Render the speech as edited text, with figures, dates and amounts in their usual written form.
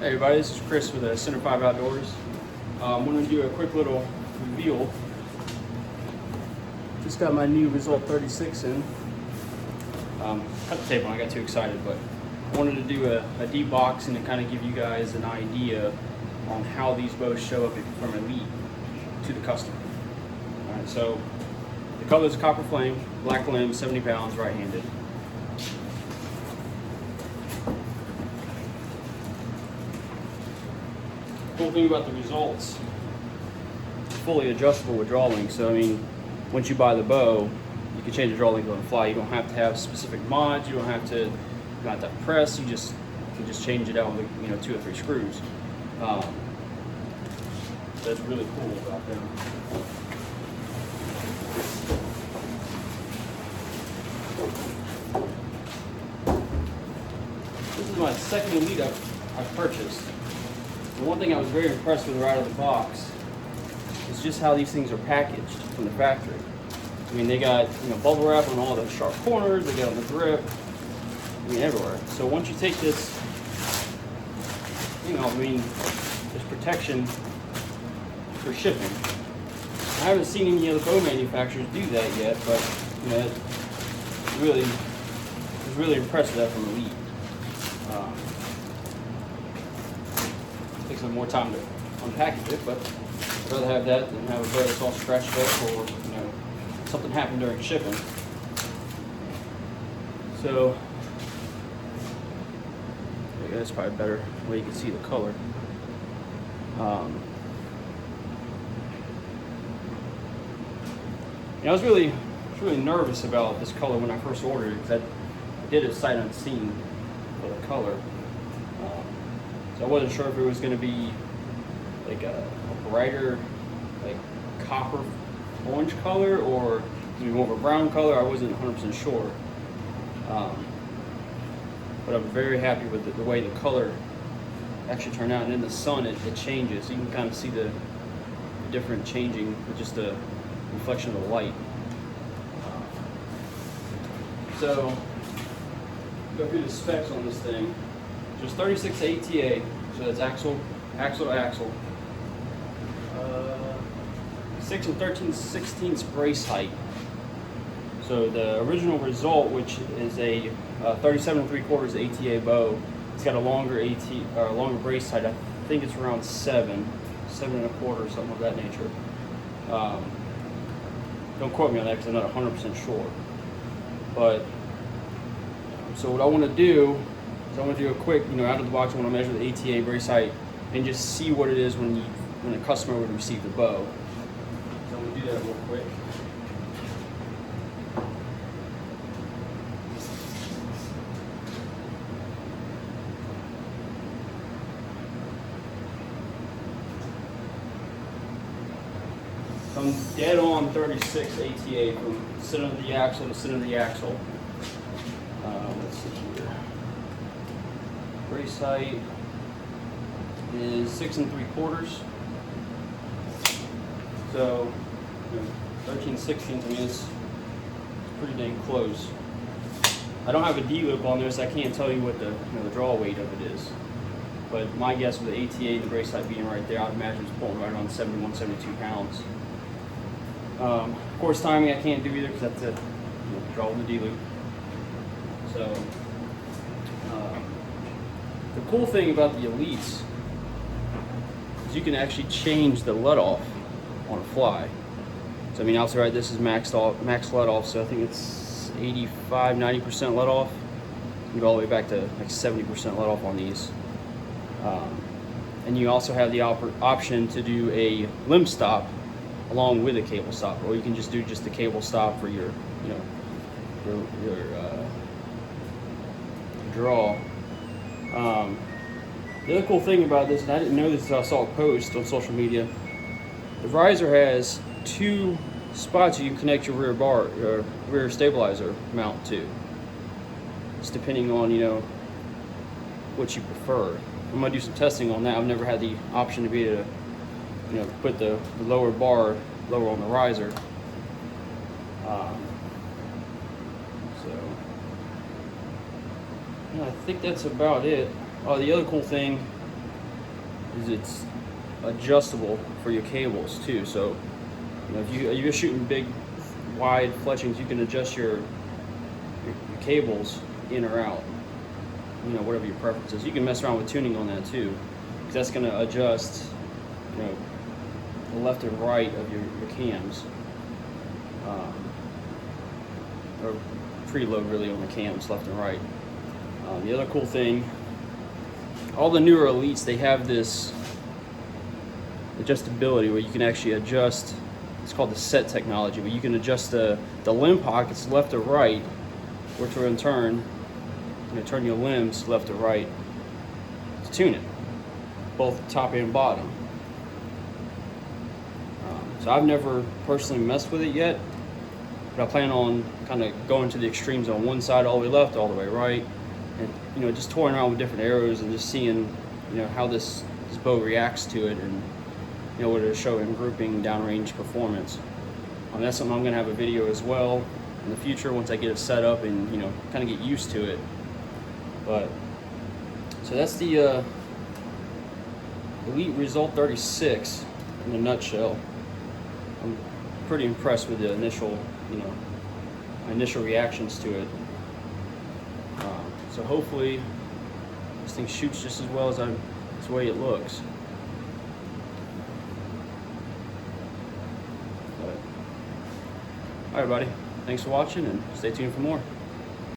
Hey everybody, this is Chris with Center 5 Outdoors. I'm going to do a quick little reveal. Just got my new Result 36 in. Cut the tape on, I got too excited, but I wanted to do a deboxing and kind of give you guys an idea on how these bows show up from Elite to the customer. Alright, so the color is copper flame, black limb, 70 pounds, right-handed. Cool thing about the Results, it's fully adjustable with draw length. So I mean, once you buy the bow, you can change the draw length on the fly. You don't have to have specific mods. You don't have to press. You can just change it out with 2 or 3 screws. That's really cool about them. This is my second Elite I've purchased. The one thing I was very impressed with right out of the box is just how these things are packaged from the factory. I mean, they got bubble wrap on all the sharp corners, they got on the grip, I mean everywhere. So once you take this, there's protection for shipping. I haven't seen any other bow manufacturers do that yet, but I was really impressed with that from Elite. Takes a little more time to unpackage it, but I'd rather have that than have a bow that's all scratched up or something happened during shipping. So that's probably a better way you can see the color. I was really nervous about this color when I first ordered it, because I did it sight unseen for the color. So I wasn't sure if it was going to be like a brighter, like copper orange color, or maybe more of a brown color. I wasn't 100% sure. But I'm very happy with the way the color actually turned out, and in the sun it changes. You can kind of see the different changing with just the reflection of the light. So go through the specs on this thing. Just 36 ATA, so that's axle to axle. 6 13/16 brace height. So the original Result, which is a 37 3/4 ATA bow, it's got a longer longer brace height. I think it's around 7 1/4, something of that nature. Don't quote me on that because I'm not 100% sure. But so what I want to do is I want to do a quick, out of the box. I want to measure the ATA brace height and just see what it is when a customer would receive the bow. So I'm going to do that real quick. So I'm dead on 36 ATA from center of the axle to center of the axle. Let's see here. Brace height is 6 3/4. So 13/16. I mean, it's pretty dang close. I don't have a D loop on there, so I can't tell you what the draw weight of it is. But my guess with the ATA and the brace height being right there, I'd imagine it's pulling right on 71, 72 pounds. Of course, timing I can't do either because that's a draw with the D loop. So the cool thing about the Elites is you can actually change the let off on a fly. So I mean, also right, this is max let off, so I think it's 85, 90% let off. You go all the way back to like 70% let off on these. And you also have the option to do a limb stop along with a cable stop, or you can just do the cable stop for your draw. The other cool thing about this, and I didn't know this until I saw a post on social media, the riser has 2 spots you can connect your rear stabilizer mount to. It's depending on what you prefer. I'm gonna do some testing on that. I've never had the option to be able to put the lower bar lower on the riser. I think that's about it. Oh, the other cool thing is it's adjustable for your cables too. So you know, if you're shooting big, wide fletchings, you can adjust your cables in or out. You know, whatever your preference is. You can mess around with tuning on that too, because that's going to adjust, you know, the left and right of your cams, or preload really on the cams, left and right. The other cool thing, all the newer Elites, they have this adjustability where you can actually adjust. It's called the set technology, where you can adjust the limb pockets left or right, which will in turn, you know, turn your limbs left or right to tune it, both top and bottom. So I've never personally messed with it yet, but I plan on kind of going to the extremes on one side, all the way left, all the way right, and you know, just toying around with different arrows and just seeing, you know, how this bow reacts to it, and you know, what it'll show in grouping, downrange performance. That's something I'm going to have a video as well in the future once I get it set up and, you know, kind of get used to it. But so that's the Elite Rezult 36 in a nutshell. I'm pretty impressed with the initial, you know, my initial reactions to it. So hopefully this thing shoots just as well as the way it looks. All right, buddy. Thanks for watching, and stay tuned for more.